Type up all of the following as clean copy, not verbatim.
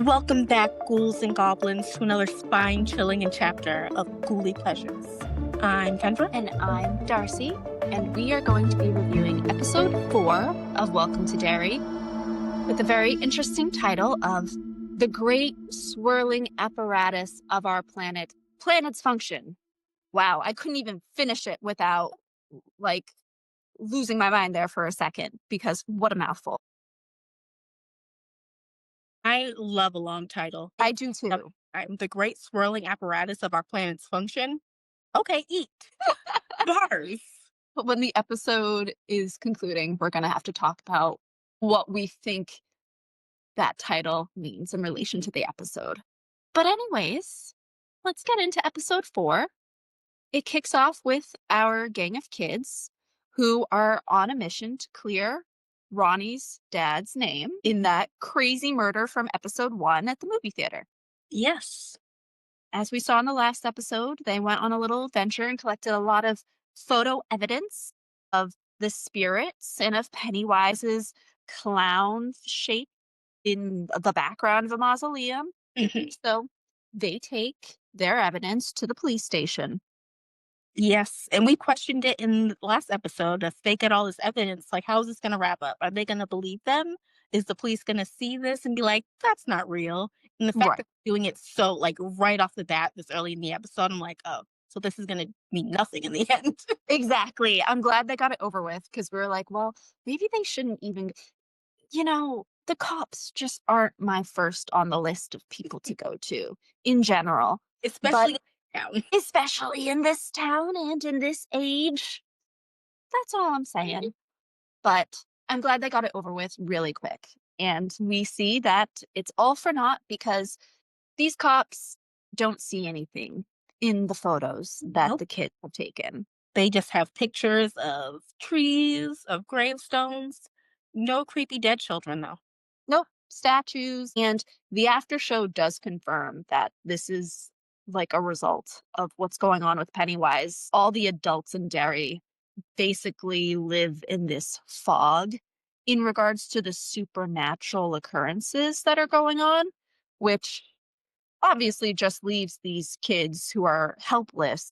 Welcome back, ghouls and goblins, to another spine-chilling chapter of Ghouly Pleasures. I'm Kendra. And I'm Darcy, and we are going to be reviewing episode 4 of Welcome to Derry with the very interesting title of The Great Swirling Apparatus of Our Planet's Function. Wow, I couldn't even finish it without, losing my mind there for a second, because what a mouthful. I love a long title. I do too. I'm the great swirling apparatus of our planet's function. Okay, eat. Bars. But when the episode is concluding, we're going to have to talk about what we think that title means in relation to the episode. But anyways, let's get into episode 4. It kicks off with our gang of kids who are on a mission to clear Ronnie's dad's name in that crazy murder from episode 1 at the movie theater. Yes. As we saw in the last episode, they went on a little adventure and collected a lot of photo evidence of the spirits and of Pennywise's clown shape in the background of a mausoleum. Mhm. So they take their evidence to the police station. Yes, and we questioned it in the last episode. If they get all this evidence, like, how is this going to wrap up? Are they going to believe them? Is the police going to see this and be like, that's not real? And the fact Right. that they're doing it so, like, right off the bat this early in the episode, I'm like, oh, so this is going to mean nothing in the end. Exactly. I'm glad they got it over with because we were like, well, maybe they shouldn't even, the cops just aren't my first on the list of people to go to in general. Especially down. Especially in this town and in this age. That's all I'm saying. But I'm glad they got it over with really quick. And we see that it's all for naught because these cops don't see anything in the photos that Nope. the kids have taken. They just have pictures of trees, of gravestones. No creepy dead children, though. Nope, statues. And the after show does confirm that this is like a result of what's going on with Pennywise. All the adults in Derry basically live in this fog in regards to the supernatural occurrences that are going on, which obviously just leaves these kids who are helpless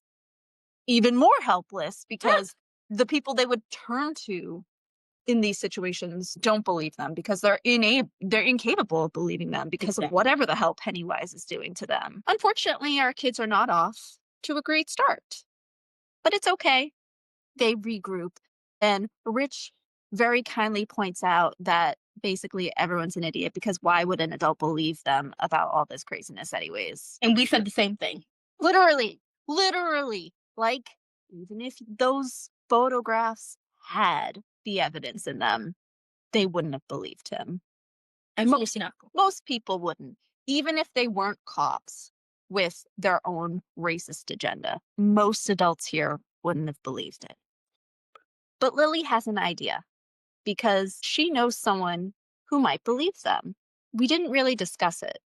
even more helpless because the people they would turn to in these situations don't believe them because they're incapable of believing them because of whatever the hell Pennywise is doing to them. Unfortunately, our kids are not off to a great start, but it's okay. They regroup, and Rich very kindly points out that basically everyone's an idiot because why would an adult believe them about all this craziness anyways? And we said the same thing. Literally, like, even if those photographs had the evidence in them, they wouldn't have believed him. And most people wouldn't, even if they weren't cops with their own racist agenda. Most adults here wouldn't have believed it. But Lily has an idea because she knows someone who might believe them. We didn't really discuss it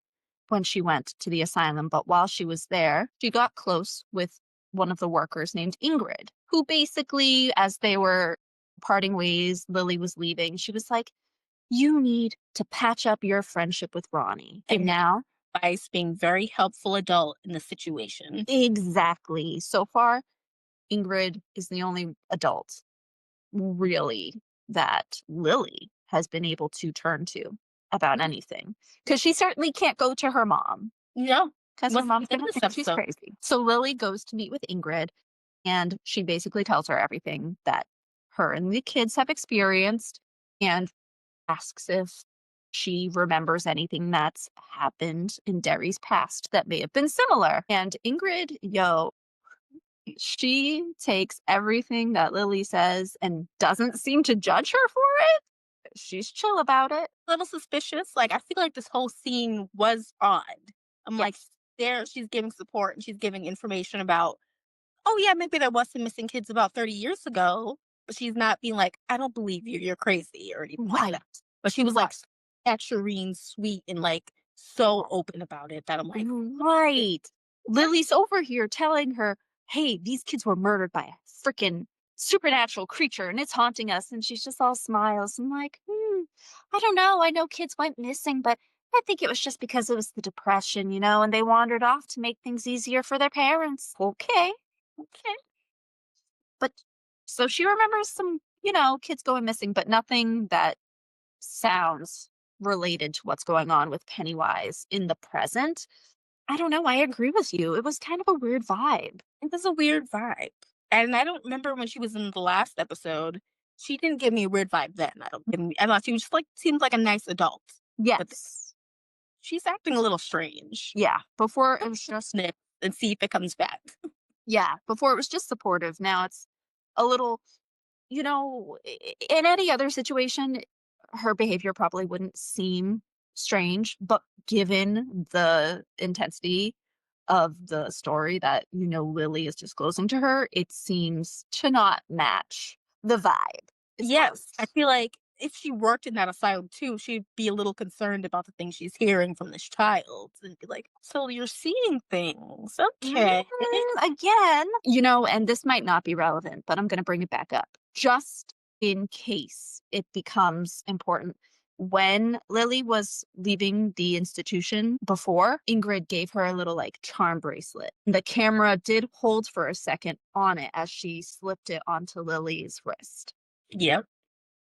when she went to the asylum, but while she was there, she got close with one of the workers named Ingrid, who basically, as they were parting ways, Lily was leaving, she was like, you need to patch up your friendship with Ronnie. And now, by being very helpful adult in the situation. Exactly. So far, Ingrid is the only adult, really, that Lily has been able to turn to about anything. Because she certainly can't go to her mom. No. Because her mom's going to think she's crazy. So Lily goes to meet with Ingrid, and she basically tells her everything that her and the kids have experienced and asks if she remembers anything that's happened in Derry's past that may have been similar. And Ingrid, she takes everything that Lily says and doesn't seem to judge her for it. She's chill about it. A little suspicious. Like, I feel like this whole scene was odd. I'm like, there, she's giving support and she's giving information about, oh yeah, maybe there was some missing kids about 30 years ago, but she's not being like, I don't believe you, you're crazy or anything like that. But she was like saturine, sweet, and like so open about it that I'm like, right. Lily's over here telling her, hey, these kids were murdered by a freaking supernatural creature and it's haunting us. And she's just all smiles. I'm like, I don't know. I know kids went missing, but I think it was just because it was the depression, and they wandered off to make things easier for their parents. Okay. Okay. But so she remembers some, kids going missing, but nothing that sounds related to what's going on with Pennywise in the present. I don't know. I agree with you. It was kind of a weird vibe. It was a weird vibe. And I don't remember when she was in the last episode, she didn't give me a weird vibe then. I thought she was just like seemed like a nice adult. But Yes. she's acting a little strange. Yeah. Before it was just Snip and see if it comes back. Yeah, before it was just supportive. Now it's a little, in any other situation, her behavior probably wouldn't seem strange, but given the intensity of the story that, Lily is disclosing to her, it seems to not match the vibe. Is how Yes, I feel like if she worked in that asylum too, she'd be a little concerned about the things she's hearing from this child and be like, "So you're seeing things. Okay." Again, and this might not be relevant, but I'm going to bring it back up just in case it becomes important. When Lily was leaving the institution before, Ingrid gave her a little charm bracelet. The camera did hold for a second on it as she slipped it onto Lily's wrist. Yep.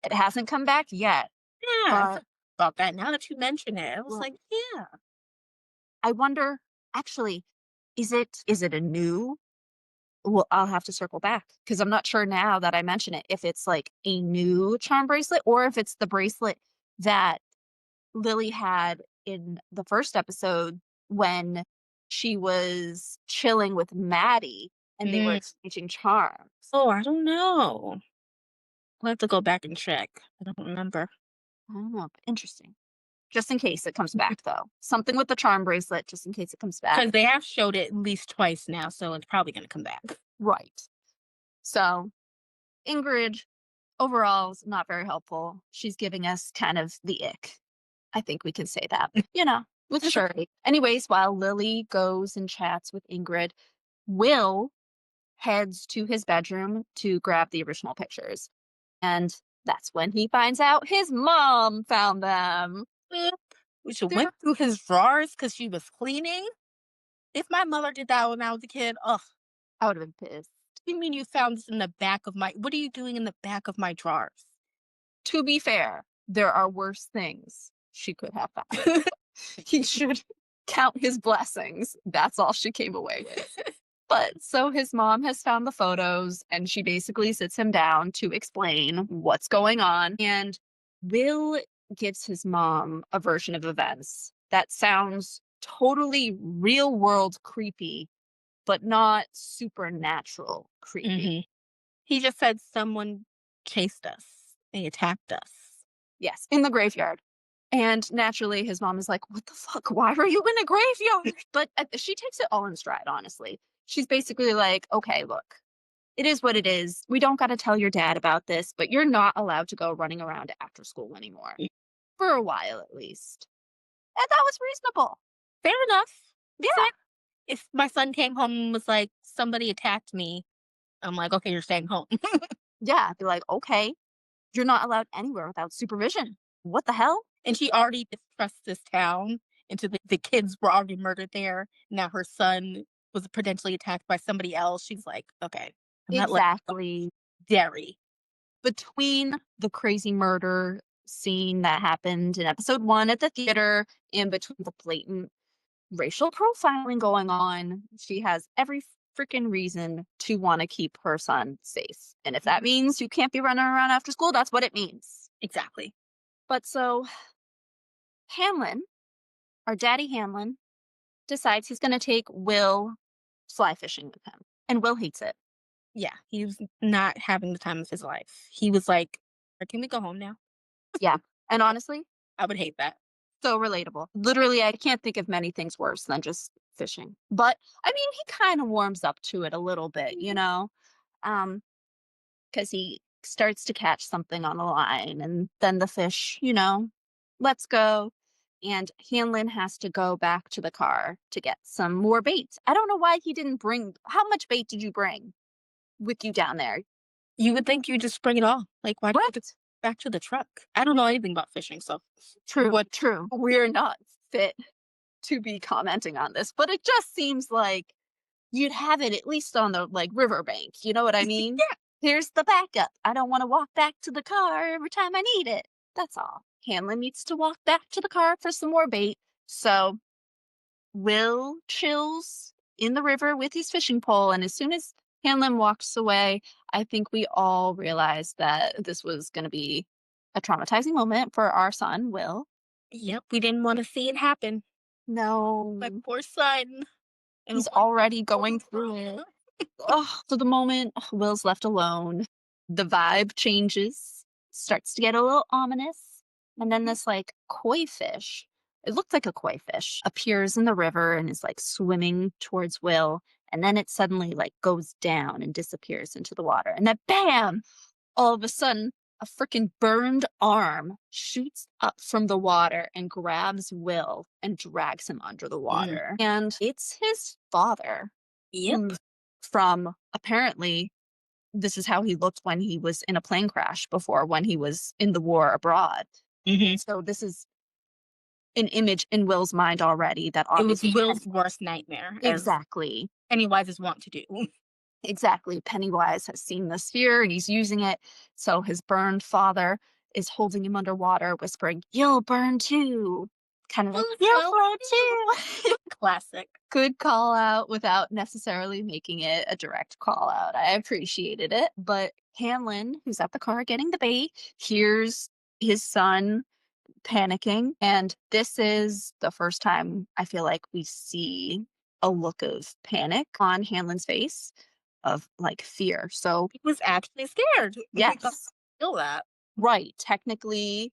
It hasn't come back yet, Yeah, I but forgot about that. Now that you mention it, I was well, like, yeah. I wonder actually, is it a new. Well, I'll have to circle back because I'm not sure now that I mention it if it's like a new charm bracelet or if it's the bracelet that Lily had in the first episode when she was chilling with Maddie and they were Mm. exchanging charms. Oh, I don't know. We'll have to go back and check. I don't remember. I don't know. Interesting. Just in case it comes back, though. Something with the charm bracelet, just in case it comes back. Because they have showed it at least twice now, so it's probably gonna come back. Right. So Ingrid overall is not very helpful. She's giving us kind of the ick. I think we can say that, with surety. Anyways, while Lily goes and chats with Ingrid, Will heads to his bedroom to grab the original pictures. And that's when he finds out his mom found them. Yep. We should They're went through his drawers because she was cleaning. If my mother did that when I was a kid, ugh. I would have been pissed. You mean you found this in the back of my what are you doing in the back of my drawers? To be fair, there are worse things she could have found. He should count his blessings. That's all she came away with. But so his mom has found the photos and she basically sits him down to explain what's going on. And Will gives his mom a version of events that sounds totally real world creepy, but not supernatural creepy. Mhm. He just said someone chased us. They attacked us. Yes, in the graveyard. And naturally, his mom is like, "What the fuck? Why were you in a graveyard?" But she takes it all in stride, honestly. She's basically like, "Okay, look, it is what it is. We don't got to tell your dad about this, but you're not allowed to go running around after school anymore. Mm. For a while, at least." And that was reasonable. Fair enough. Yeah, If my son came home and was like, "Somebody attacked me," I'm like, "Okay, you're staying home." yeah. Be like, okay, you're not allowed anywhere without supervision. What the hell? And she already distrusts this town, into the kids were already murdered there. Now her son was potentially attacked by somebody else. She's like, "Okay, I'm not letting Exactly. Derry." Between the crazy murder scene that happened in episode 1 at the theater and between the blatant racial profiling going on, she has every freaking reason to want to keep her son safe. And if that means you can't be running around after school, that's what it means. Exactly. But so Hamlin, our daddy Hamlin, decides he's going to take Will fly fishing with him. And Will hates it. Yeah, he was not having the time of his life. He was like, "Can we go home now?" Yeah. And honestly, I would hate that. so relatable. Literally, I can't think of many things worse than just fishing. But I mean, he kind of warms up to it a little bit, Um, because he starts to catch something on the line and then the fish, lets go. And Hanlon has to go back to the car to get some more bait. I don't know why he didn't bring. How much bait did you bring with you down there? You would think you just bring it all. Like, why do you What? have to back to the truck? I don't know anything about fishing, so True, what true. We're nuts. fit to be commenting on this, but it just seems like you'd have it at least on the, like, riverbank, you know what I mean? Yeah. Here's the backup. I don't wanna walk back to the car every time I need it. That's all. Hanlon needs to walk back to the car for some more bait, so Will chills in the river with his fishing pole, and as soon as Hanlon walks away, I think we all realized that this was gonna be a traumatizing moment for our son, Will. Yep, we didn't wanna see it happen. My No, poor son, and he's one already golden going through it. trauma. Oh, so the moment Will's left alone, the vibe changes, starts to get a little ominous, and then Mhm. this like koi fish, it looked like a koi fish, appears in the river and is like swimming towards Will, and then it suddenly like goes down and disappears into the water. And then bam! All of a sudden, a freaking burned arm shoots up from the water and grabs Will and drags him under the Mm. water. And it's his father, Yep. who's from apparently this is how he looked when he was in a plane crash before when he was in the war abroad. Mhm. So this is an image in Will's mind already that It was obviously Will's worst nightmare, as exactly. Pennywise is wont to do. Exactly. Pennywise has seen the sphere and he's using it. So his burned father is holding him underwater, whispering, "You'll burn too." Kind of like, Who's "You'll help burn you? too." Classic. Good call out without necessarily making it a direct call out. I appreciated it. But Hanlon, who's at the car getting the bait, hears his son panicking. And this is the first time I feel like we see a look of panic on Hanlon's face of like fear. So, He was actually scared. We got to yes, feel that. right. Technically,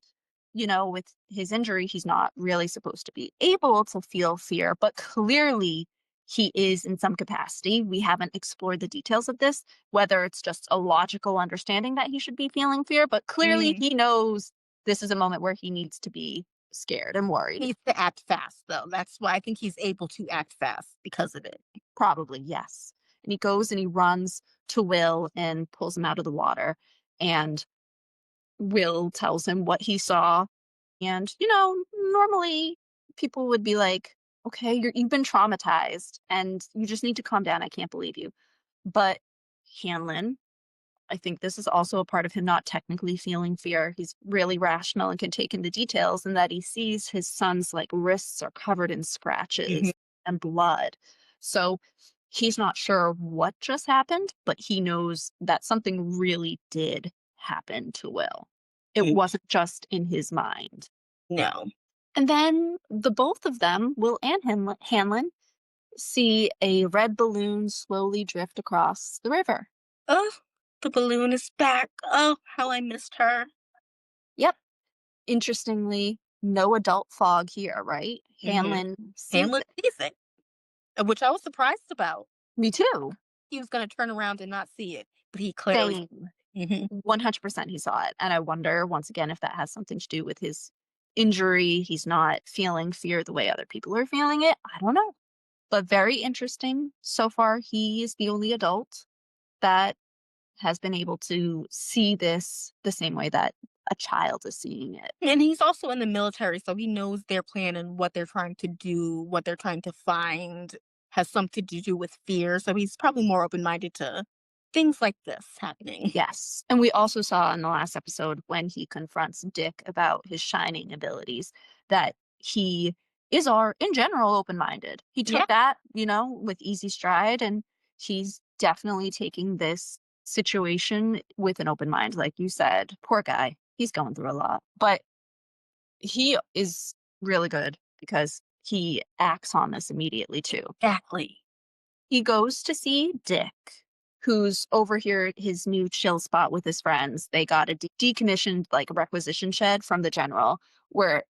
with his injury, he's not really supposed to be able to feel fear, but clearly he is in some capacity. We haven't explored the details of this, whether it's just a logical understanding that he should be feeling fear, but clearly Mm. he knows this is a moment where he needs to be scared and He worried. needs to act fast, though. That's why I think he's able to act fast because of it. Probably, yes. And he goes and he runs to Will and pulls him out of the water. And Will tells him what he saw. And, normally people would be like, okay, you've been traumatized and you just need to calm down. I can't believe you. But Hanlon, I think this is also a part of him not technically feeling fear. He's really rational and can take in the details, and that he sees his son's like wrists are covered in Mhm. scratches and blood. So he's not sure what just happened, but he knows that something really did happen to Will. It Mm. wasn't just in his mind. No. And then the both of them, Will and Hanlon, see a red balloon slowly drift across the river. Oh, the balloon is back. Oh, how I missed her. Yep. Interestingly, no adult fog here, right? Mhm. Hanlon sees Hamlet it. sees it, which I was surprised about. Me too. He was gonna turn around and not see it, but he clearly. Same. Mhm. 100% he saw it. And I wonder, once again, if that has something to do with his injury. He's not feeling fear the way other people are feeling it. I don't know. But very interesting. So far, he is the only adult that has been able to see this the same way that a child is seeing it. And he's also in the military, so he knows their plan and what they're trying to do, what they're trying to find has something to do with fear, so he's probably more open-minded to things like this happening. Yes. And we also saw in the last episode when he confronts Dick about his shining abilities that he is in general open minded. He Yeah, took that, with easy stride, and he's definitely taking this situation with an open mind. Like you said, poor guy, he's going through a lot. But he is really good because he acts on this immediately too. exactly. He goes to see Dick, who's over here at his new chill spot with his friends. They got a decommissioned like requisition shed from the general where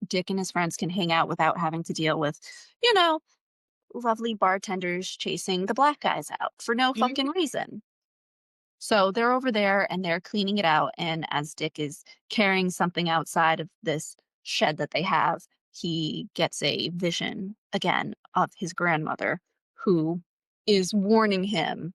Dick and his friends can hang out without having to deal with, you know, lovely bartenders chasing the black guys out for no fucking Mhm. reason. So they're over there and they're cleaning it out. And as Dick is carrying something outside of this shed that they have, he gets a vision again of his grandmother who is warning him,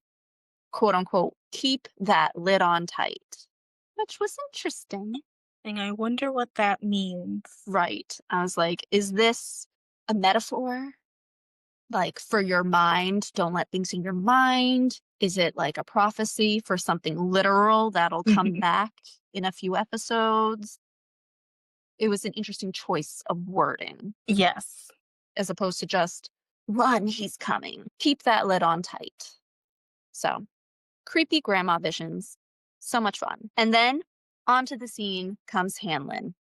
quote unquote, keep that lid on tight, which was interesting. And I wonder what that means. Right. I was like, is this a metaphor? Like for your mind, don't let things in your mind. Is it like a prophecy for something literal that'll come Mhm. back in a few episodes? It was an interesting choice of wording Yes. as opposed to just run, he's coming. Keep that lid on tight. So creepy grandma visions. So much fun. And then onto the scene comes Hanlon,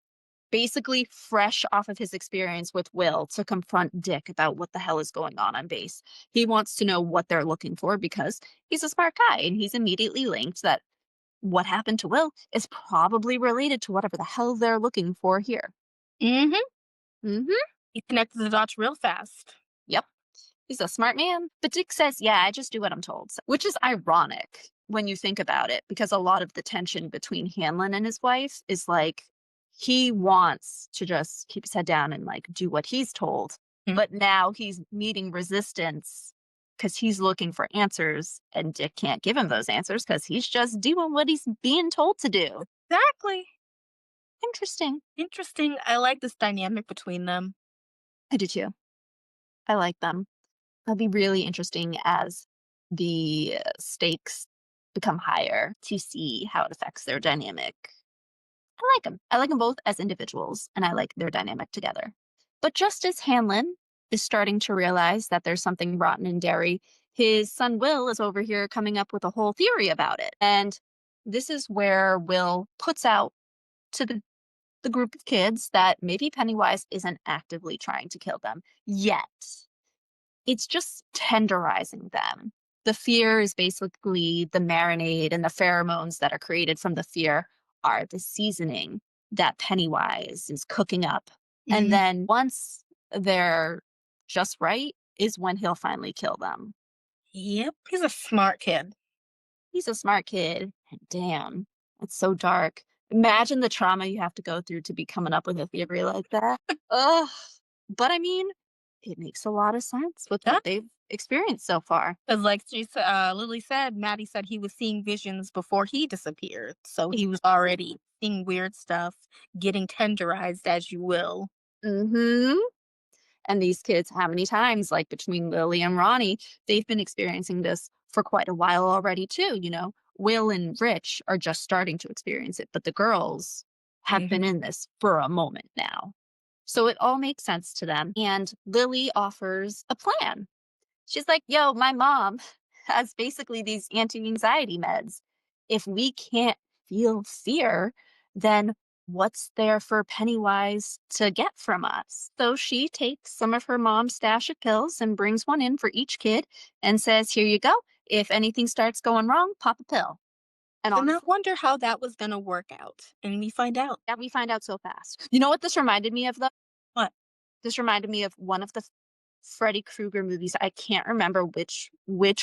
basically fresh off of his experience with Will to confront Dick about what the hell is going on base. He wants to know what they're looking for because he's a smart guy and he's immediately linked that what happened to Will is probably related to whatever the hell they're looking for here. Mhm. Mhm. He connected the dots real fast. Yep. He's a smart man. But Dick says, yeah, I just do what I'm told, which is ironic when you think about it, because a lot of the tension between Hanlon and his wife is like he wants to just keep his head down and like do what he's told. Mm. But now he's meeting resistance because he's looking for answers and Dick can't give him those answers because he's just doing what he's being told to do. Exactly. Interesting. Interesting. I like this dynamic between them. I do too. I like them. It'll be really interesting as the stakes become higher to see how it affects their dynamic. I like them. I like them both as individuals, and I like their dynamic together. But just as Hanlon is starting to realize that there's something rotten in Derry, his son Will is over here coming up with a whole theory about it. And this is where Will puts out to the group of kids that maybe Pennywise isn't actively trying to kill them yet. It's just tenderizing them. The fear is basically the marinade, and the pheromones that are created from the fear are the seasoning that Pennywise is cooking up. And Mhm. then once they're just right is when he'll finally kill them. Yep. He's a smart kid. He's a smart kid. And damn, it's so dark. Imagine the trauma you have to go through to be coming up with a theory like that. Ugh. But I mean, it makes a lot of sense with Yeah. what they've experienced so far. Because, like Lily said, Maddie said he was seeing visions before he disappeared. So he was already seeing weird stuff, getting tenderized, as you will. Mhm. And these kids, how many times, like between Lily and Ronnie, they've been experiencing this for quite a while already too, you know? Will and Rich are just starting to experience it, but the girls have been Mhm. in this for a moment now. So it all makes sense to them. And Lily offers a plan. She's like, yo, my mom has basically these anti anxiety meds. If we can't feel fear, then what's there for Pennywise to get from us? So she takes some of her mom's stash of pills and brings one in for each kid and says, here you go. If anything starts going wrong, pop a pill. And And I honestly, wonder how that was going to work out. And we find out. yeah, we find out so fast. You know what this reminded me of, though? What? This reminded me of one of the Freddy Krueger movies. I can't remember which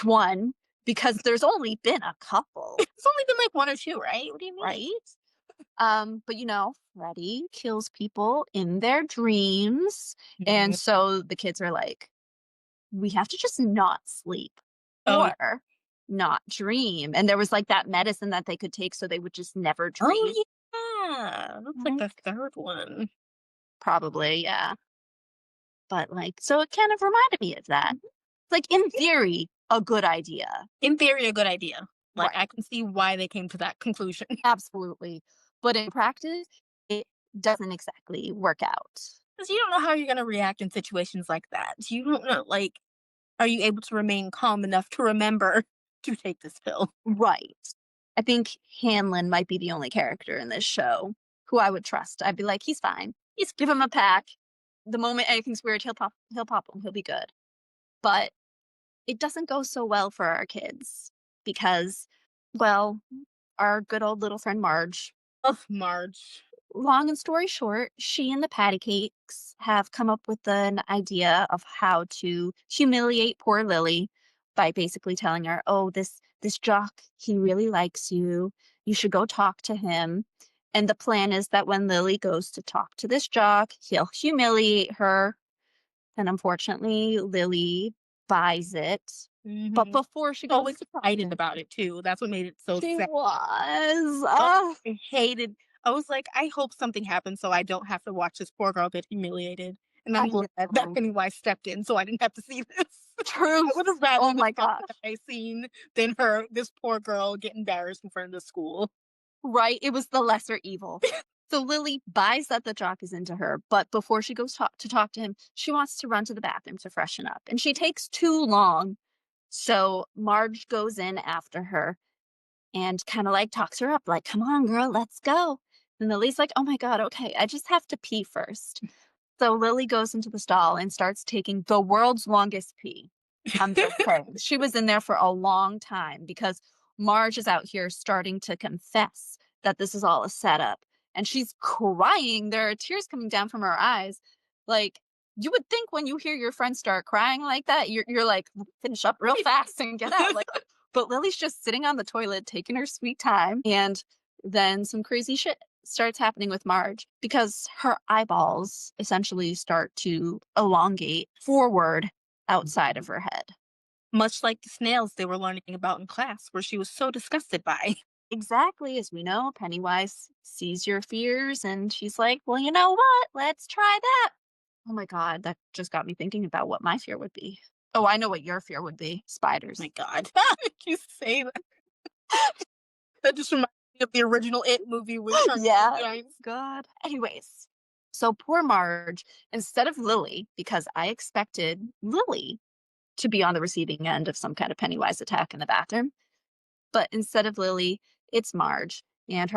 one because there's only been a couple, It's only been like one or two, right? What do you mean? right? But you know, Freddy kills people in their dreams. And Mhm. so the kids are like, we have to just not sleep Oh, or not dream. And there was like that medicine that they could take so they would just never dream. oh yeah. That's like Mhm. the third one. Probably, yeah. But like, so it kind of reminded me of that. Mhm. Like in theory, a good idea. In theory, a good idea. Like, Right. I can see why they came to that conclusion. Absolutely. But in practice, it doesn't exactly work out. Because you don't know how you're going to react in situations like that. You don't know, like, are you able to remain calm enough to remember to take this pill? Right. I think Hanlon might be the only character in this show who I would trust. I'd be like, he's fine. Just give him a pack. The moment anything's weird, he'll pop him. He'll be good. But it doesn't go so well for our kids because, well, our good old little friend Marge, Oh, Marge. long and story short, she and the patty cakes have come up with an idea of how to humiliate poor Lily by basically telling her, "Oh, this jock, he really likes you. You should go talk to him." And the plan is that when Lily goes to talk to this jock, he'll humiliate her. And unfortunately, Lily buys it. But Mhm. before she So goes to talk to excited him, about it too. That's what made it so she sad. was. Oh, I hated. I was like, "I hope something happens so I don't have to watch this poor girl get humiliated." And I I'm glad that know. Pennywise stepped in so I didn't have to see this. I would have Truth. rather Oh the my shock gosh. that I seen than this poor girl get embarrassed in front of the school. Right? It was the lesser evil. So Lily buys that the jock is into her, but before she goes to talk to him, she wants to run to the bathroom to freshen up. And she takes too long. So Marge goes in after her and kind of like talks her up, like, come on, girl, let's go. And Lily's like, oh my God, okay, I just have to pee first. So Lily goes into the stall and starts taking the world's longest pee. I'm just saying. She was in there for a long time because Marge is out here starting to confess that this is all a setup. And she's crying. There are tears coming down from her eyes. Like, you would think when you hear your friends start crying like that, you're like, finish up real fast and get out. Like, but Lily's just sitting on the toilet, taking her sweet time. And then some crazy shit starts happening with Marge because her eyeballs essentially start to elongate forward outside of her head. Much like the snails they were learning about in class, where she was so disgusted by. Exactly. As we know, Pennywise sees your fears and she's like, well, you know what? Let's try that. Oh my God. That just got me thinking about what my fear would be. Oh, I know what your fear would be spiders. My God. You say that. That just reminds me of the original It movie with turning Yeah. giants. God. Anyways, so poor Marge, instead of Lily, because I expected Lily to be on the receiving end of some kind of Pennywise attack in the bathroom. But instead of Lily, it's Marge. And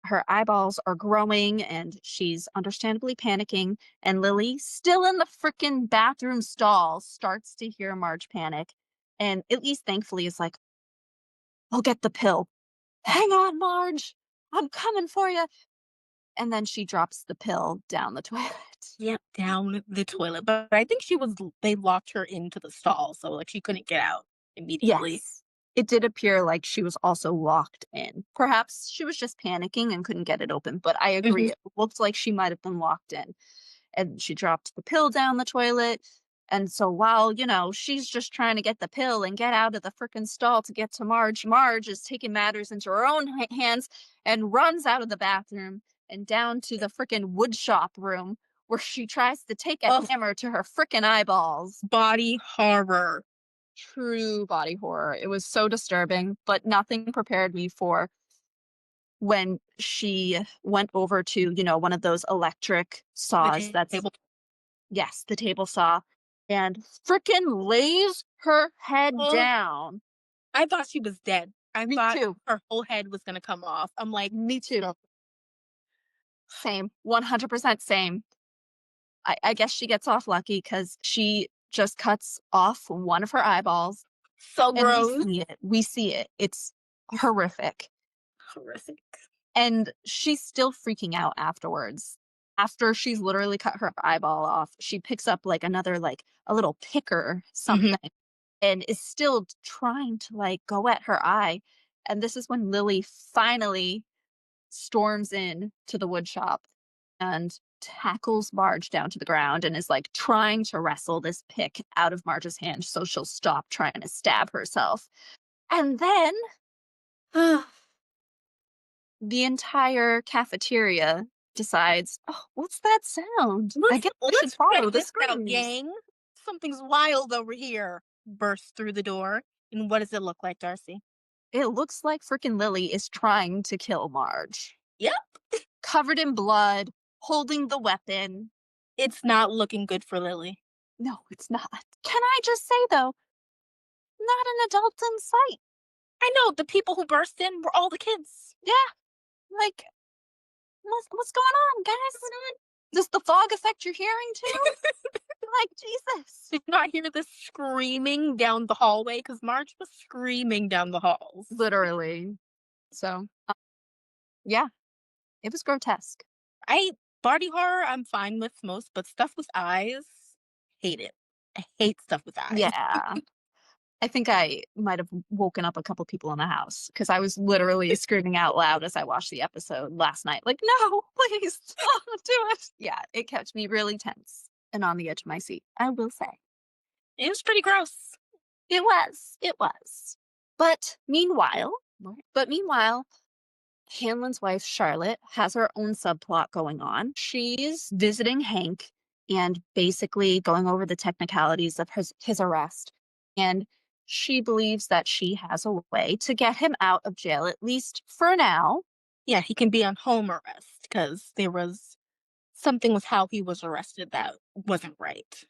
her eyeballs are growing and she's understandably panicking. And Lily, still in the freaking bathroom stall, starts to hear Marge panic. And at least thankfully is like, I'll get the pill. Hang on, Marge. I'm coming for you. And then she drops the pill down the toilet. Yep, down the toilet. But I think they locked her into the stall, so like she couldn't get out immediately. Yes. It did appear like she was also locked in. Perhaps she was just panicking and couldn't get it open, but I agree. Mhm. It looked like she might have been locked in. And she dropped the pill down the toilet. And so while, she's just trying to get the pill and get out of the frickin' stall to get to Marge, Marge is taking matters into her own hands and runs out of the bathroom and down to the frickin' wood shop room where she tries to take a Oh, hammer to her frickin' eyeballs. body horror. True body horror. It was so disturbing, but nothing prepared me for when she went over to, one of those electric The saws that's table. yes, the table saw, and frickin' lays her head Oh, down. I thought she was dead. I Me thought too. her whole head was gonna come off. I'm like, Me too. no. Same. 100% same. I guess she gets off lucky because she just cuts off one of her eyeballs, So and we gross. see it. We see it. It's horrific. Horrific. And she's still freaking out afterwards. After she's literally cut her eyeball off, she picks up like another, like a little picker, Mhm. something, and is still trying to like go at her eye. And this is when Lily finally storms in to the wood shop and tackles Marge down to the ground and is like trying to wrestle this pick out of Marge's hand so she'll stop trying to stab herself. And then the entire cafeteria decides, "Oh, what's that sound? I guess we should Let's check follow the this out, screams." gang. Something's wild over here. Bursts through the door. And what does it look like, Darcy? It looks like frickin' Lily is trying to kill Marge. Yep. Covered in blood, holding the weapon. It's not looking good for Lily. No, it's not. Can I just say though, not an adult in sight. I know the people who burst in were all the kids. Yeah, like, what's going on, guys? Does the fog affect your hearing too? Like, Jesus. Did you not hear the screaming down the hallway? Because Marge was screaming down the halls. Literally. So, yeah, it was grotesque. I body horror I'm fine with most, but stuff with eyes, hate it. I hate stuff with eyes. Yeah. I think I might have woken up a couple people in the house because I was literally screaming out loud as I watched the episode last night. Like, no, please don't do it. Yeah, it kept me really tense and on the edge of my seat, I will say. It was pretty gross. It was. It was. But meanwhile, but meanwhile, Hanlon's wife, Charlotte, has her own subplot going on. She's visiting Hank and basically going over the technicalities of his arrest. And she believes that she has a way to get him out of jail, at least for now. Yeah, he can be on home arrest because there was something with how he was arrested that wasn't right.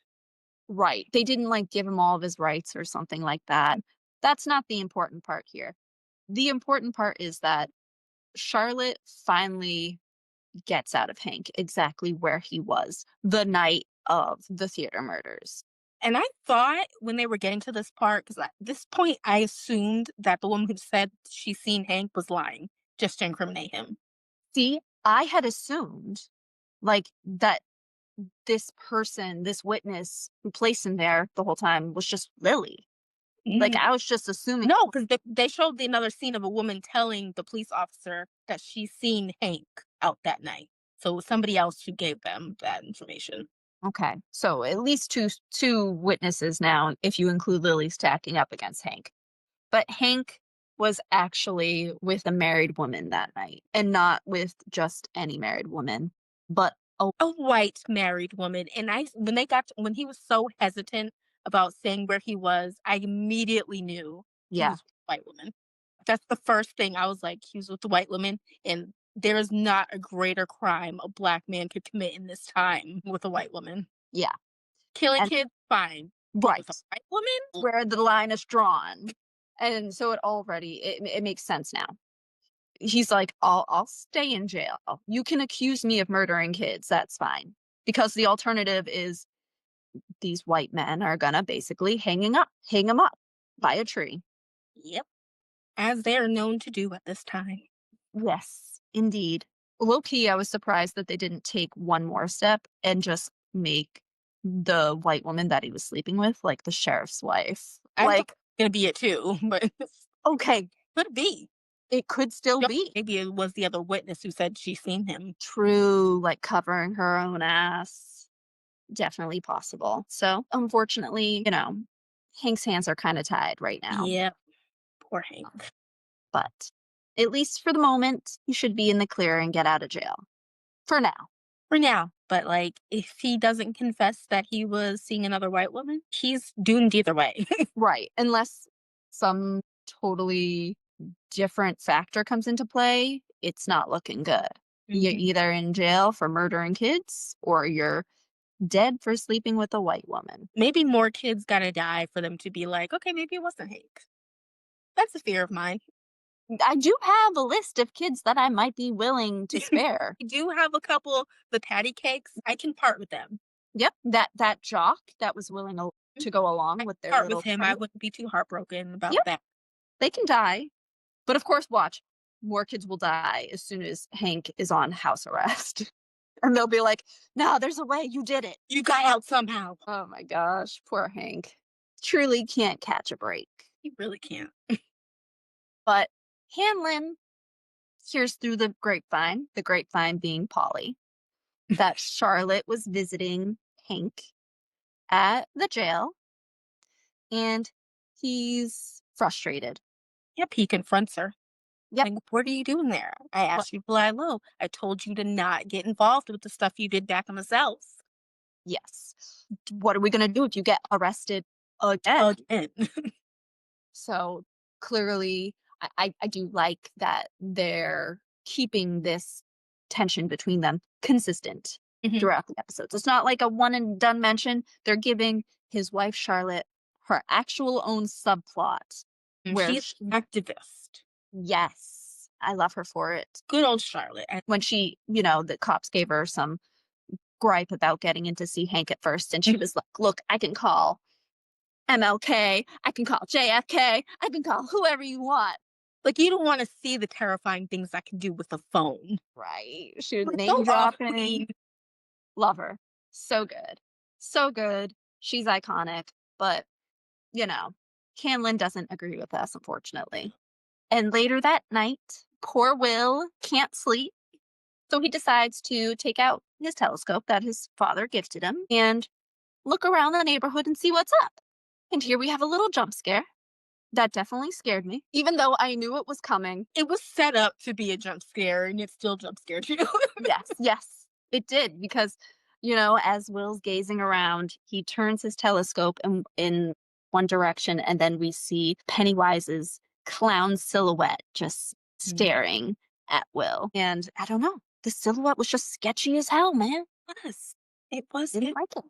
Right. They didn't like give him all of his rights or something like that. That's not the important part here. The important part is that Charlotte finally gets out of Hank exactly where he was the night of the theater murders. And I thought when they were getting to this part, because at this point I assumed that the woman who said she's seen Hank was lying just to incriminate him. See, I had assumed like that this person, this witness who placed him there the whole time was just Lily. Like I was just assuming. No, because they showed another scene of a woman telling the police officer that she's seen Hank out that night. So it was somebody else who gave them that information. Okay. So at least two witnesses now, if you include Lily stacking up against Hank. But Hank was actually with a married woman that night, and not with just any married woman, but A white married woman, and when he was so hesitant about saying where he was, I immediately knew he yeah, was with a white woman. That's the first thing I was like, "He was with a white woman," and there is not a greater crime a black man could commit in this time with a white woman. yeah. Killing And kids, fine, but with a right. white woman? Where the line is drawn. And so it makes sense now. He's like, I'll stay in jail. You can accuse me of murdering kids. That's fine. Because the alternative is these white men are gonna basically hang him up by a tree. Yep, as they are known to do at this time. Yes, indeed. Low key, I was surprised that they didn't take one more step and just make the white woman that he was sleeping with like the sheriff's wife. I thought Like, it was gonna be it too, but okay, could be. it could still Yep, be maybe it was the other witness who said she seen him. true, like covering her own ass. Definitely possible. So, unfortunately, Hank's hands are kind of tied right now. Yep, poor Hank. But at least for the moment, he should be in the clear and get out of jail. For now. For now, but, like, if he doesn't confess that he was seeing another white woman, he's doomed either way. Right. Unless some totally different factor comes into play, it's not looking good. You're Mhm. either in jail for murdering kids or you're dead for sleeping with a white woman. Maybe more kids gotta die for them to be like, "Okay, maybe it wasn't Hank." That's a fear of mine. I do have a list of kids that I might be willing to spare. I do have a couple, the patty cakes, I can part with them. Yep, that jock that was willing Mhm. to go along I with their part with little him, I trait. wouldn't be too heartbroken about Yep, that. they can die. But of course, watch, more kids will die as soon as Hank is on house arrest. And they'll be like, "No, there's a way, you did it." You got out somehow. Oh my gosh, poor Hank. Truly can't catch a break. You really can't. But Hanlon hears through the grapevine being Polly, that Charlotte was visiting Hank at the jail and he's frustrated. Yep, he confronts her. Yep. Like, "What are you doing there? I What? asked you to lie low. I told you to not get involved with the stuff you did back in the South." Yes. What are we going to do if you get arrested again? Again. So clearly, I do like that they're keeping this tension between them consistent Mhm. throughout the episodes. It's not like a one and done mention. They're giving his wife Charlotte her actual own subplot And where she's an activist. yes, I love her for it. Good old Charlotte. And When the cops gave her some gripe about getting in to see Hank at first, and she Mhm. was like, "Look, I can call MLK, I can call JFK, I can call whoever you want." Like, you don't wanna see the terrifying things I can do with a phone. Right. She was Like, name go off, queen. dropping. Love her. So good. So good. She's iconic. But, you know, Hanlon doesn't agree with us, unfortunately. And later that night, poor Will can't sleep. So he decides to take out his telescope that his father gifted him and look around the neighborhood and see what's up. And here we have a little jump scare. That definitely scared me, even though I knew it was coming. It was set up to be a jump scare, and it still jump scared you. Yes, yes, it did because, as Will's gazing around, he turns his telescope in one direction, and then we see Pennywise's clown silhouette just Mm. staring at Will. And I don't know, the silhouette was just sketchy as hell, man. Yes, it was Didn't it. like it.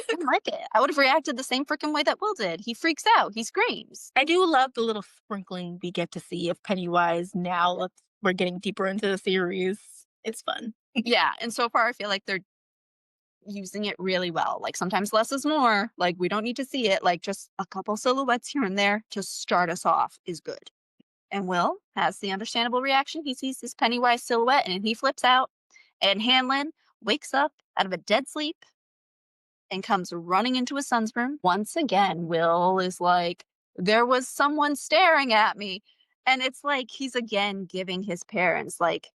Didn't like it. I would have reacted the same freaking way that Will did. He freaks out. He screams. I do love the little sprinkling we get to see of Pennywise now that we're getting deeper into the series. It's fun. Yeah, and so far I feel like they're using it really well. Like sometimes less is more. Like we don't need to see it. Like just a couple silhouettes here and there to start us off is good. And Will has the understandable reaction. He sees this Pennywise silhouette and he flips out. And Hanlon wakes up out of a dead sleep and comes running into his son's room. Once again, Will is like, there was someone staring at me. And it's like he's again giving his parents like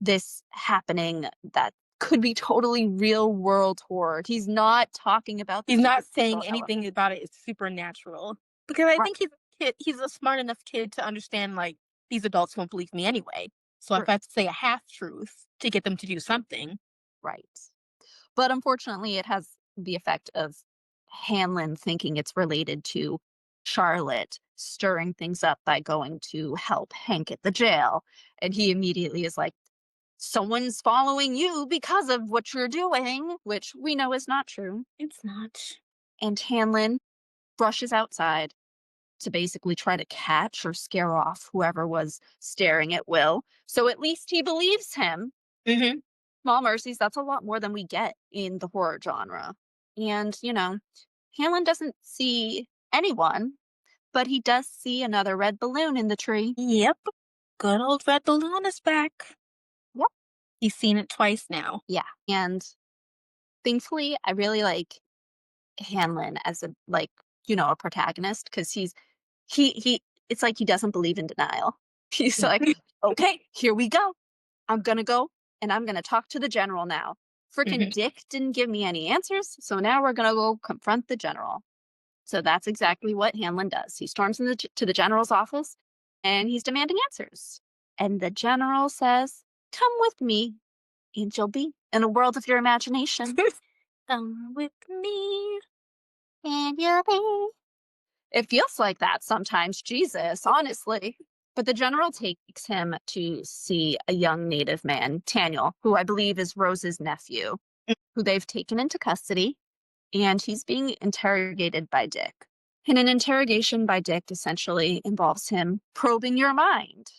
this happening that could be totally real world horror. He's not talking about the He's not supernatural saying element. anything about it is supernatural because I Right. think he's a kid. He's a smart enough kid to understand like these adults won't believe me anyway. So if r- I have to say a half truth to get them to do something, Right. But unfortunately, it has the effect of Hanlon thinking it's related to Charlotte stirring things up by going to help Hank at the jail. And he immediately is like, someone's following you because of what you're doing, which we know is not true. it's not. And Hanlon rushes outside to basically try to catch or scare off whoever was staring at Will. So at least he believes him. Hmm. Small mercies, that's a lot more than we get in the horror genre. And, Hanlon doesn't see anyone, but he does see another red balloon in the tree. Yep. Good old red balloon is back. Yep. He's seen it twice now. Yeah. And thankfully, I really like Hanlon as a protagonist because he it's like he doesn't believe in denial. He's like, okay, here we go. I'm gonna go and I'm gonna talk to the general now. Frickin' Mhm. Dick didn't give me any answers, so now we're gonna go confront the general. So that's exactly what Hanlon does. He storms to the general's office and he's demanding answers. And the general says, come with me, Angel Bee, in a world of your imagination. Come with me. Angel Bee. It feels like that sometimes, Jesus, honestly. But the general takes him to see a young native man, Taniel, who I believe is Rose's nephew, who they've taken into custody, and he's being interrogated by Dick. And an interrogation by Dick essentially involves him probing your mind.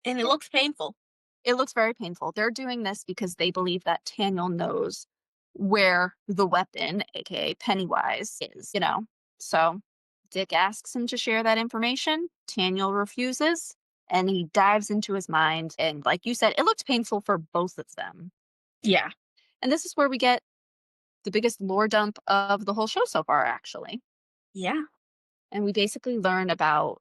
And it looks painful. It looks very painful. They're doing this because they believe that Taniel knows where the weapon, aka Pennywise, is. So Dick asks him to share that information. Taniel refuses and he dives into his mind. And like you said, it looks painful for both of them. Yeah. And this is where we get the biggest lore dump of the whole show so far, actually. Yeah. And we basically learn about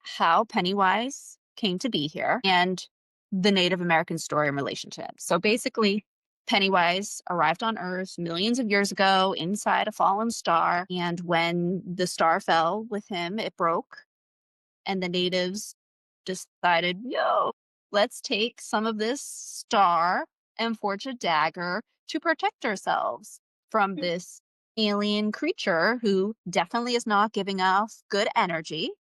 how Pennywise came to be here and the Native American story and relationship. So basically, Pennywise arrived on Earth millions of years ago inside a fallen star. And when the star fell with him, it broke. And the natives decided, yo, let's take some of this star and forge a dagger to protect ourselves from this alien creature who definitely is not giving off good energy.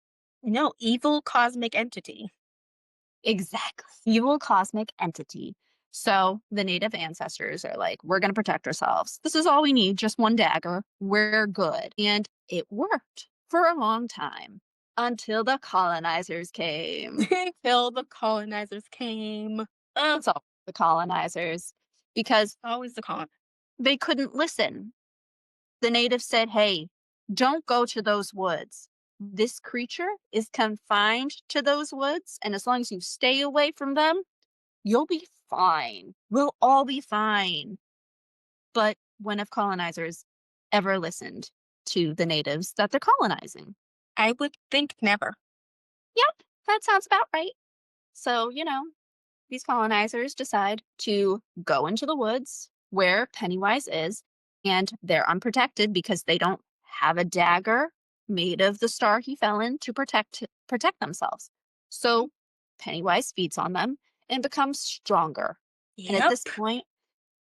No, evil cosmic entity. Exactly. Evil cosmic entity. So the native ancestors are like, we're going to protect ourselves. This is all we need, just one dagger. We're good. And it worked for a long time until the colonizers came. Until the colonizers came. It's all the colonizers because Always the con. they couldn't listen. The natives said, hey, don't go to those woods. This creature is confined to those woods. And as long as you stay away from them, you'll be fine. We'll all be fine. But when have colonizers ever listened to the natives that they're colonizing? I would think never. Yep, that sounds about right. So, these colonizers decide to go into the woods where Pennywise is, and they're unprotected because they don't have a dagger made of the star he fell in to protect themselves. So Pennywise feeds on them and becomes stronger. And at Yep. this point,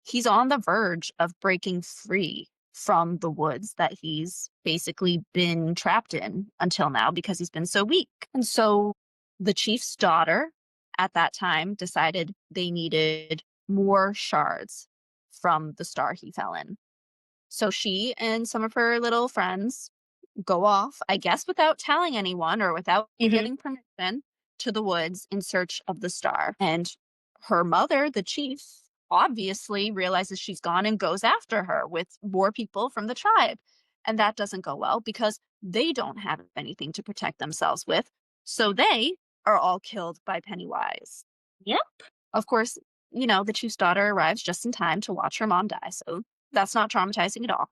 he's on the verge of breaking free from the woods that he's basically been trapped in until now because he's been so weak. And so the chief's daughter at that time decided they needed more shards from the star he fell in. So she and some of her little friends go off, I guess without telling anyone or without Hmm. getting permission, to the woods in search of the star. And her mother, the chief, obviously realizes she's gone and goes after her with more people from the tribe. And that doesn't go well because they don't have anything to protect themselves with. So they are all killed by Pennywise. Yep. Of course, the chief's daughter arrives just in time to watch her mom die. So that's not traumatizing at all.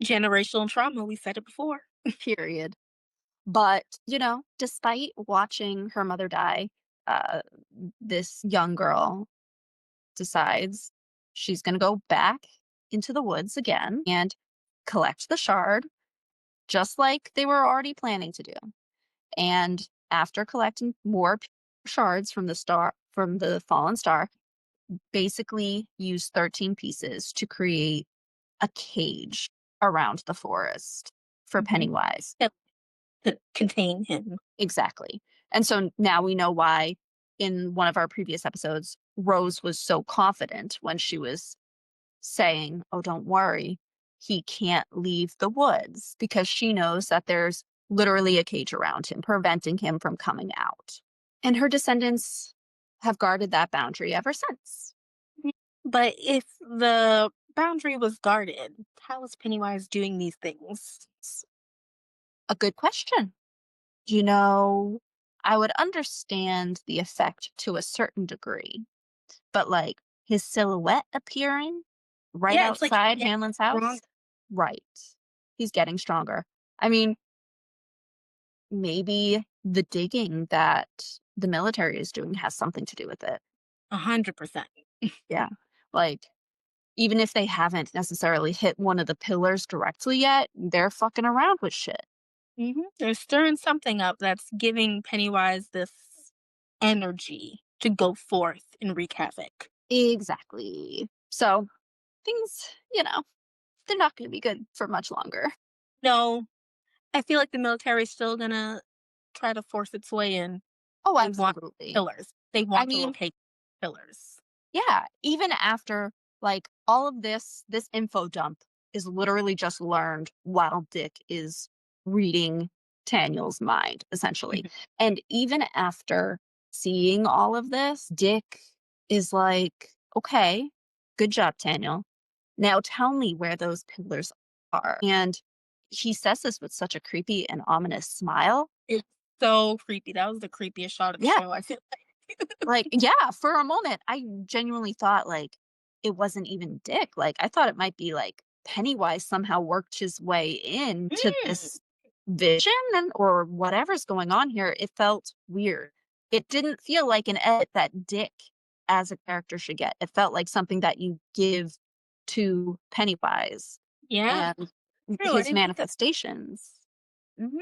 Generational trauma. We said it before. Period. But, despite watching her mother die, uh, this young girl decides she's going to go back into the woods again and collect the shard, just like they were already planning to do. And after collecting more shards from the fallen star, basically use 13 pieces to create a cage around the forest for Hmm. Pennywise. To contain him. Exactly. And so now we know why in one of our previous episodes, Rose was so confident when she was saying, "Oh, don't worry, he can't leave the woods," because she knows that there's literally a cage around him, preventing him from coming out. And her descendants have guarded that boundary ever since. But if the boundary was guarded, how is Pennywise doing these things? It's a good question. You know, I would understand the effect to a certain degree, but like his silhouette appearing right Yeah, it's like outside yeah, Hanlon's wrong. house, right. He's getting stronger. I mean, maybe the digging that the military is doing has something to do with it. 100%. Yeah. Like, even if they haven't necessarily hit one of the pillars directly yet, they're fucking around with shit. They're stirring something up that's giving Pennywise this energy to go forth and wreak havoc. Exactly. So things, they're not going to be good for much longer. No, I feel like the military is still gonna try to force its way in. Oh, They want absolutely. pillars. They I want to mean, locate pillars. yeah, even after like all of this info dump is literally just learned while Dick is reading Daniel's mind, essentially. Mhm. And even after seeing all of this, Dick is like, okay, good job, Daniel. Now tell me where those pillars are. And he says this with such a creepy and ominous smile. It's so creepy. That was the creepiest shot of the Yeah, show, I feel like. like, yeah, for a moment, I genuinely thought, like, it wasn't even Dick. Like, I thought it might be, like, Pennywise somehow worked his way into Mm, this vision or whatever's going on here. It felt weird. It didn't feel like an edit that Dick as a character should get. It felt like something that you give to Pennywise yeah, and true. I his didn't think of. manifestations. Mhm.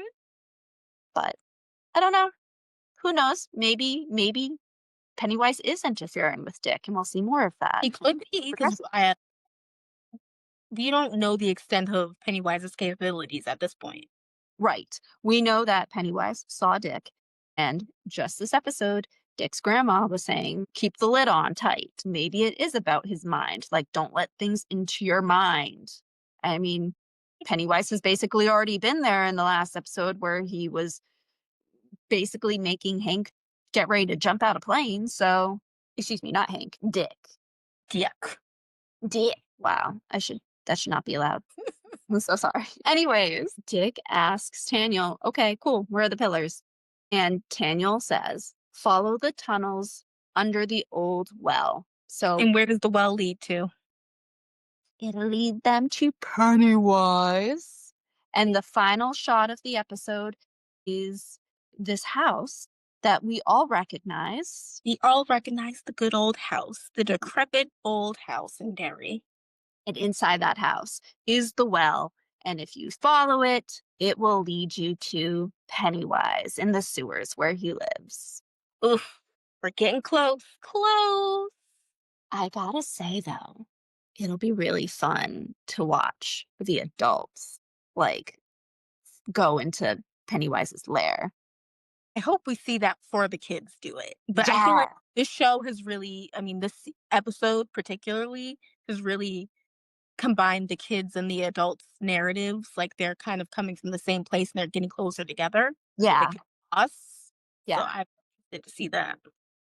But I don't know. Who knows? Maybe Pennywise is interfering with Dick, and we'll see more of that. It could be because Progressive. we don't know the extent of Pennywise's capabilities at this point. Right. We know that Pennywise saw Dick, and just this episode, Dick's grandma was saying, keep the lid on tight. Maybe it is about his mind. Like, don't let things into your mind. I mean, Pennywise has basically already been there in the last episode where he was basically making Hank get ready to jump out of plane. So, excuse me, not Hank, Dick. Yuck. Dick. Wow. That should not be allowed. I'm so sorry. Anyways, Dick asks Taniel, okay, cool, where are the pillars? And Taniel says, follow the tunnels under the old well. So And where does the well lead to? it'll lead them to Pennywise. And the final shot of the episode is this house that we all recognize. We all recognize the good old house, the decrepit old house in Derry. And inside that house is the well. And if you follow it, it will lead you to Pennywise in the sewers where he lives. Oof, we're getting close. Close. I gotta say though, it'll be really fun to watch the adults like go into Pennywise's lair. I hope we see that before the kids do it. But I feel like Yeah. this show has really, I mean, this episode particularly has really combined the kids and the adults' narratives. Like they're kind of coming from the same place and they're getting closer together. Yeah. Like us. So Yeah. I'm excited to see that.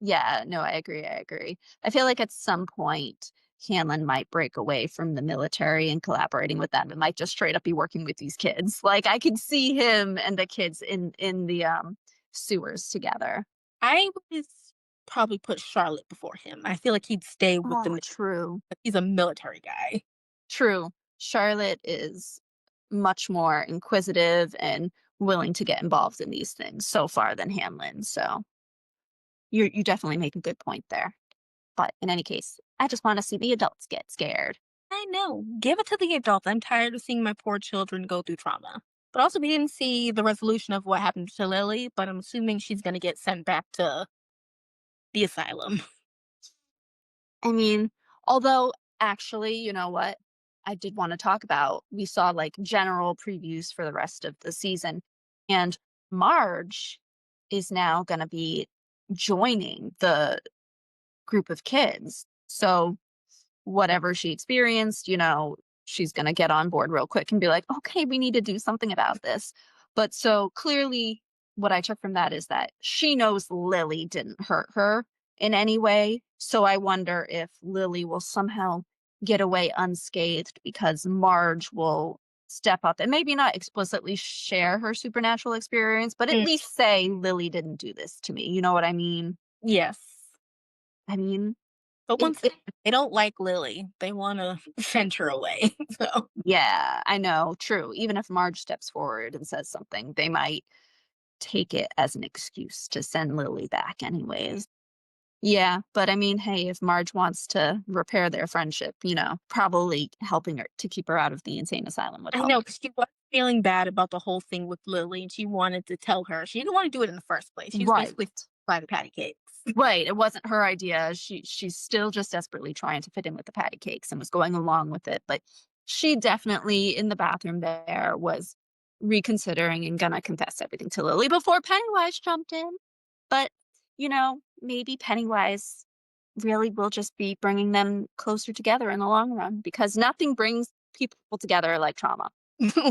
Yeah, no, I agree, I agree. I feel like at some point, Hanlon might break away from the military and collaborating with them. It might just straight up be working with these kids. Like, I could see him and the kids in the, sewers together. I would probably put Charlotte before him. I feel like he'd stay with Oh, the true. he's a military guy. True. Charlotte is much more inquisitive and willing to get involved in these things so far than Hanlon, so you definitely make a good point there. But in any case, I just wanna see the adults get scared. I know. Give it to the adults. I'm tired of seeing my poor children go through trauma. But also, we didn't see the resolution of what happened to Lily, but I'm assuming she's going to get sent back to the asylum. I mean, although actually, you know what? I did wanna talk about we saw, like, general previews for the rest of the season, and Marge is now gonna be joining the group of kids. So whatever she experienced, she's going to get on board real quick and be like, okay, we need to do something about this. But so clearly, what I took from that is that she knows Lily didn't hurt her in any way. So I wonder if Lily will somehow get away unscathed because Marge will step up and maybe not explicitly share her supernatural experience, but at Mm, least say, Lily didn't do this to me. You know what I mean? yes. I mean, But it, once it again, they don't like Lily. They want to send her away. So Yeah, I know, true. Even if Marge steps forward and says something, they might take it as an excuse to send Lily back anyways. Yeah, but I mean, hey, if Marge wants to repair their friendship, probably helping her to keep her out of the insane asylum would I help. know because she was feeling bad about the whole thing with Lily and she wanted to tell her. She didn't want to do it in the first place. She was Right. basically by the patty cakes. Right. It wasn't her idea. She's still just desperately trying to fit in with the patty cakes and was going along with it. But she definitely in the bathroom there was reconsidering and gonna confess everything to Lily before Pennywise jumped in. But, maybe Pennywise really will just be bringing them closer together in the long run because nothing brings people together like trauma.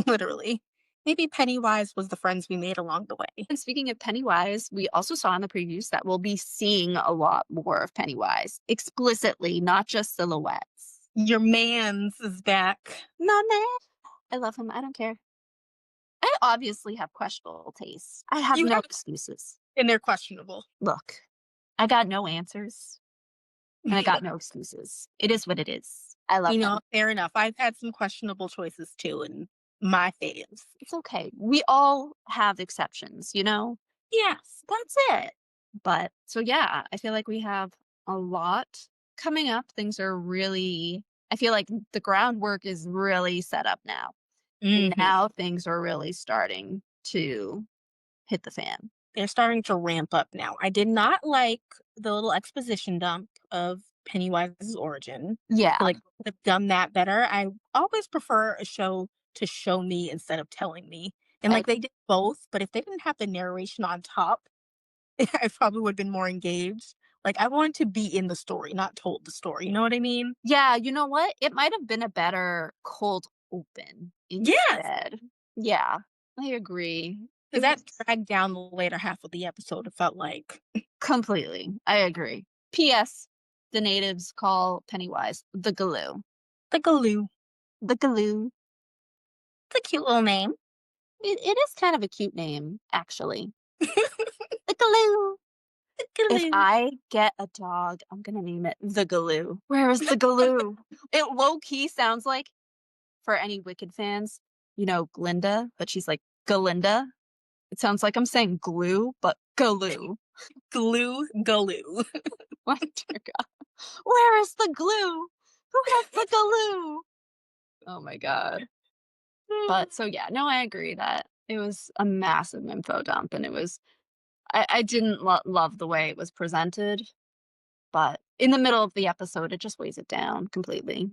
Literally. Maybe Pennywise was the friends we made along the way. And speaking of Pennywise, we also saw in the previews that we'll be seeing a lot more of Pennywise explicitly, not just silhouettes. Your man's is back. My man. I love him. I don't care. I obviously have questionable tastes. I have You no have excuses. and they're questionable. Look, I got no answers and I got no excuses. It is what it is. I love him. Fair enough. I've had some questionable choices too and my faves. It's okay. We all have exceptions. Yes. That's it. But so yeah, I feel like we have a lot coming up. Things are really I feel like the groundwork is really set up now. And Mhm. now things are really starting to hit the fan. They're starting to ramp up now. I did not like the little exposition dump of Pennywise's origin. I feel Yeah, like they could have done that better. I always prefer a show to show me instead of telling me. And I like they did both, but if they didn't have the narration on top, I probably would have been more engaged. Like I wanted to be in the story, not told the story. You know what I mean? yeah, you know what? It might have been a better cold open Yes. instead. Yeah, I agree. Because It was that dragged down the later half of the episode, it felt like. completely. I agree. P.S. The natives call Pennywise the Galoo. The Galoo. The Galoo. It's a cute little name. It is kind of a cute name, actually. The Galoo. The If Galoo. I get a dog, I'm gonna name it the Galoo. Where is the Galoo? It low key sounds like, for any Wicked fans, Glinda, but she's like Galinda. It sounds like I'm saying glue, but Galoo. Glue Galoo. My dear God. Where is the glue? Who has the Galoo? Oh my God. But so yeah, no, I agree that it was a massive info dump, and it was I didn't love the way it was presented, but in the middle of the episode, it just weighs it down completely.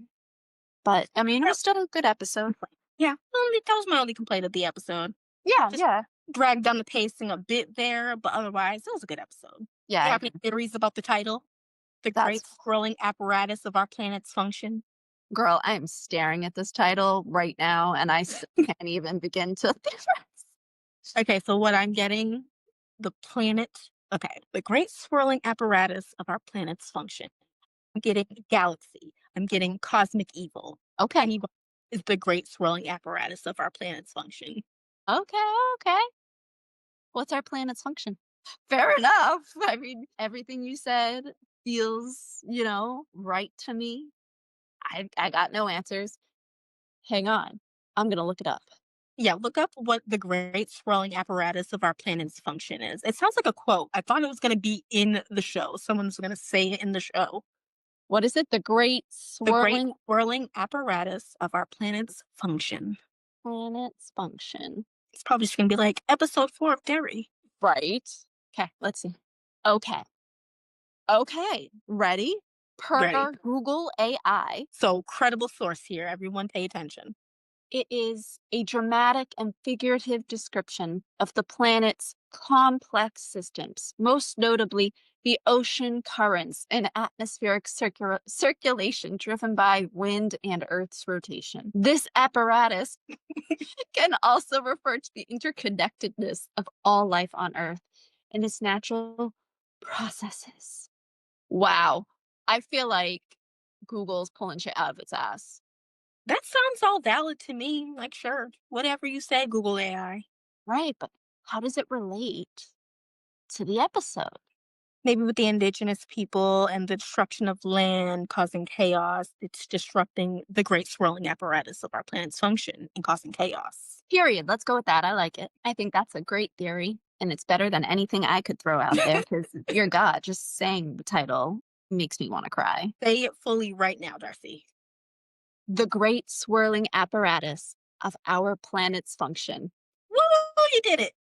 But I mean, it was still a good episode. Yeah, that was my only complaint of the episode. Yeah, Just yeah, dragged down the pacing a bit there, but otherwise, it was a good episode. yeah. You I have any agree. theories about the title? The great That's swirling apparatus of our planet's function? girl. I am staring at this title right now, and I still can't even begin to. Okay, so what I'm getting, the planet, okay, the great swirling apparatus of our planet's function. I'm getting galaxy. I'm getting cosmic evil. Okay, Pennywise is the great swirling apparatus of our planet's function. okay, okay. What's our planet's function? Fair enough. I mean, everything you said feels, right to me. I got no answers. Hang on. I'm gonna look it up. Yeah, look up what the great swirling apparatus of our planet's function is. It sounds like a quote. I thought it was going to be in the show. Someone's going to say it in the show. What is it? The Great The great Swirling swirling apparatus of our planet's function. Planet's Function. It's probably just going to be like episode 4 of Derry. Right. Okay, let's see. Okay. Okay. Ready? Ready. Per Google AI, So, credible source here. Everyone pay attention. it is a dramatic and figurative description of the planet's complex systems, most notably the ocean currents and atmospheric circulation driven by wind and Earth's rotation. This apparatus can also refer to the interconnectedness of all life on Earth and its natural processes. Wow. I feel like Google's pulling shit out of its ass. That sounds all valid to me. Like, sure, whatever you say, Google AI. Right, but how does it relate to the episode? Maybe with the indigenous people and the destruction of land causing chaos, it's disrupting the great swirling apparatus of our planet's function and causing chaos. Period. Let's go with that. I like it. I think that's a great theory, and it's better than anything I could throw out there because, dear God, just saying the title makes me want to cry. Say it fully right now, Darcy. The great swirling apparatus of our planet's function. Woo! You did it.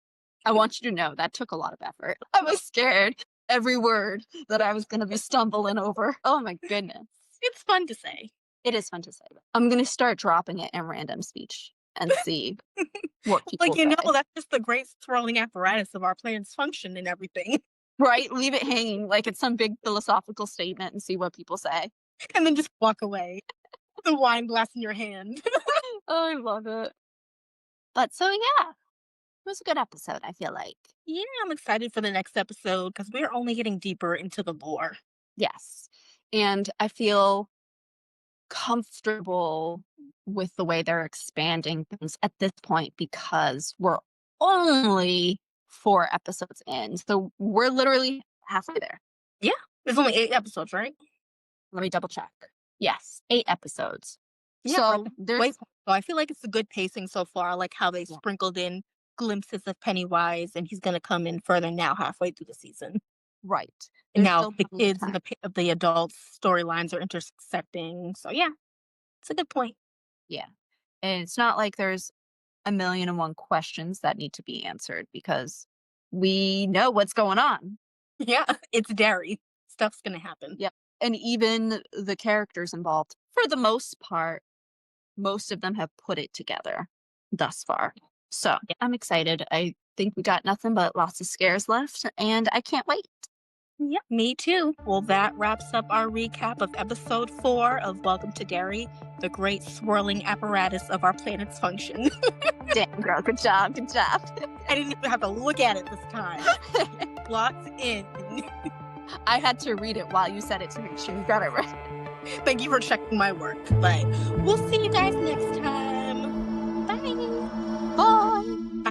I want you to know that took a lot of effort. I was scared every word that I was going to be stumbling over. Oh my goodness. It's fun to say. It is fun to say. I'm going to start dropping it in random speech and see what people Like, say. that's just the great swirling apparatus of our planet's function and everything. Right? Leave it hanging like it's some big philosophical statement and see what people say. And then just walk away. The wine glass in your hand. Oh, I love it. But so, yeah, it was a good episode, I feel like. Yeah, I'm excited for the next episode because we're only getting deeper into the lore. Yes. And I feel comfortable with the way they're expanding things at this point because we're only 4 episodes in. So we're literally halfway there. Yeah, there's only 8 episodes, right? Let me double check. Yes, 8 episodes. Yeah, So there's wait. So I feel like it's a good pacing so far. I like how they Yeah. sprinkled in glimpses of Pennywise, and he's going to come in further now, halfway through the season. right. And There's now still the plenty of kids and time. the adults' storylines are intersecting. So yeah, it's a good point. Yeah. And it's not like there's a million and one questions that need to be answered because we know what's going on. Yeah, it's Derry. Stuff's going to happen. Yep. And even the characters involved, for the most part, most of them have put it together thus far. So Yeah. I'm excited. I think we got nothing but lots of scares left, and I can't wait. Yeah, me too. Well, that wraps up our recap of episode 4 of Welcome to Derry, the great swirling apparatus of our planet's function. Damn, girl. Good job. Good job. I didn't even have to look at it this time. Lots in. I had to read it while you said it to make sure you got it right. Thank you for checking my work. But we'll see you guys next